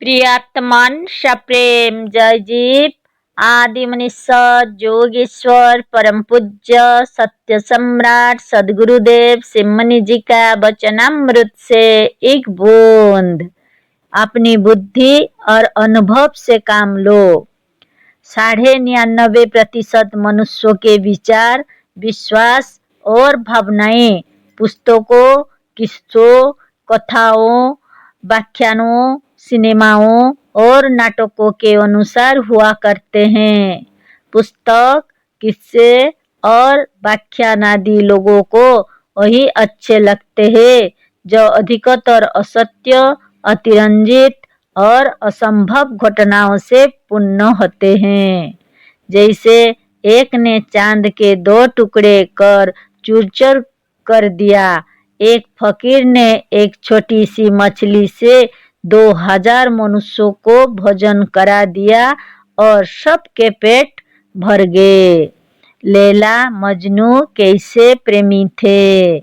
प्रियात्मन सप्रेम जय जीव आदि मनीषा जोगेश्वर परम पूज्य सत्य सम्राट सदगुरुदेव सिमनी जी का वचनामृत से एक बूंद अपनी बुद्धि और अनुभव से काम लो। 99.5% मनुष्यों के विचार, विश्वास और भावनाएं पुस्तकों, किस्सों, कथाओं, व्याख्यानों, सिनेमाओं और नाटकों के अनुसार हुआ करते हैं। पुस्तक, किस्से और व्याख्यान आदि लोगों को वही अच्छे लगते हैं जो अधिकतर असत्य, अतिरंजित और असंभव घटनाओं से पूर्ण होते हैं। जैसे एक ने चांद के 2 टुकड़े कर चूर-चूर कर दिया। एक फकीर ने एक छोटी सी मछली से 2000 मनुष्यों को भोजन करा दिया और सबके पेट भर गए। लैला मजनू कैसे प्रेमी थे,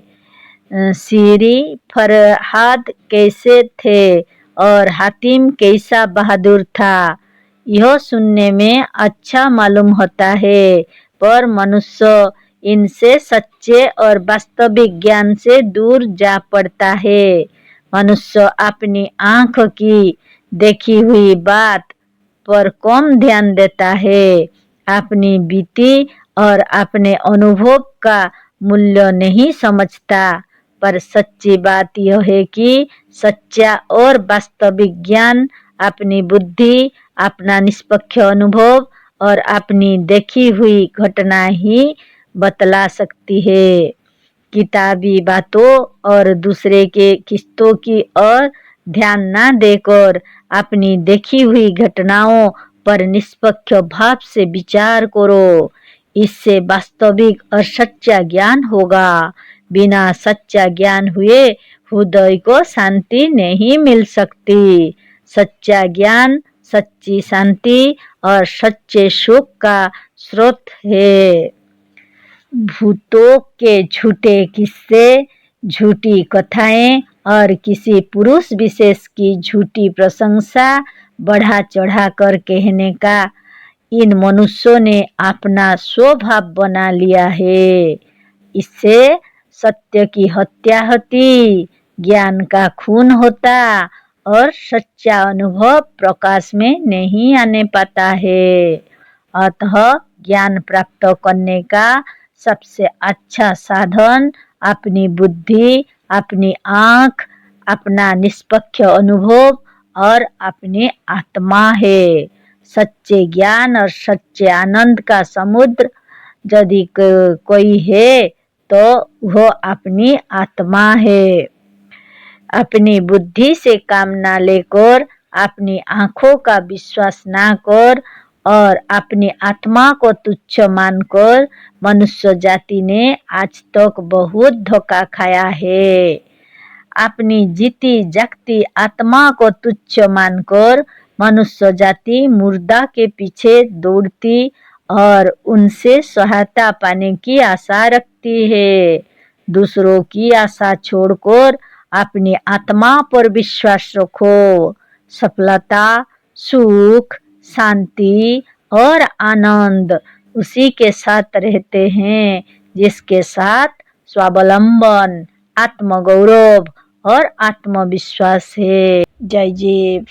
शीरी फरहाद कैसे थे और हातिम कैसा बहादुर था, यह सुनने में अच्छा मालूम होता है, पर मनुष्य इनसे सच्चे और वास्तविक ज्ञान से दूर जा पड़ता है। मनुष्य अपनी आँख की देखी हुई बात पर कम ध्यान देता है, अपनी बीती और अपने अनुभव का मूल्य नहीं समझता। पर सच्ची बात यह है कि सच्चा और वास्तविक ज्ञान अपनी बुद्धि, अपना निष्पक्ष अनुभव और अपनी देखी हुई घटना ही बतला सकती है। किताबी बातों और दूसरे के किस्सों की ओर ध्यान न देकर अपनी देखी हुई घटनाओं पर निष्पक्ष भाव से विचार करो। इससे वास्तविक और सच्चा ज्ञान होगा। बिना सच्चा ज्ञान हुए हृदय को शांति नहीं मिल सकती। सच्चा ज्ञान, सच्ची शांति और सच्चे सुख का स्रोत है। भूतों के झूठे किस्से, झूठी कथाएं और किसी पुरुष विशेष की झूठी प्रशंसा बढ़ा चढ़ा कर कहने का इन मनुष्यों ने अपना स्वभाव बना लिया है। इससे सत्य की हत्या होती, ज्ञान का खून होता और सच्चा अनुभव प्रकाश में नहीं आने पाता है। अतः ज्ञान प्राप्त करने का सबसे अच्छा साधन अपनी बुद्धि, अपनी आँख, अपना निष्पक्ष अनुभव और अपनी आत्मा है। सच्चे ज्ञान और सच्चे आनंद का समुद्र यदि कोई है तो वह अपनी आत्मा है। अपनी बुद्धि से काम ना लेकर, अपनी आँखों का विश्वास ना कर और अपनी आत्मा को तुच्छ मानकर मनुष्य जाति ने आज तक बहुत धोखा खाया है। अपनी जीती जागती आत्मा को तुच्छ मानकर मनुष्य जाति मुर्दा के पीछे दौड़ती और उनसे सहायता पाने की आशा रखती है। दूसरों की आशा छोड़कर अपनी आत्मा पर विश्वास रखो। सफलता, सुख, शांति और आनंद उसी के साथ रहते हैं जिसके साथ स्वावलंबन, आत्मगौरव और आत्मविश्वास है। जय जीव।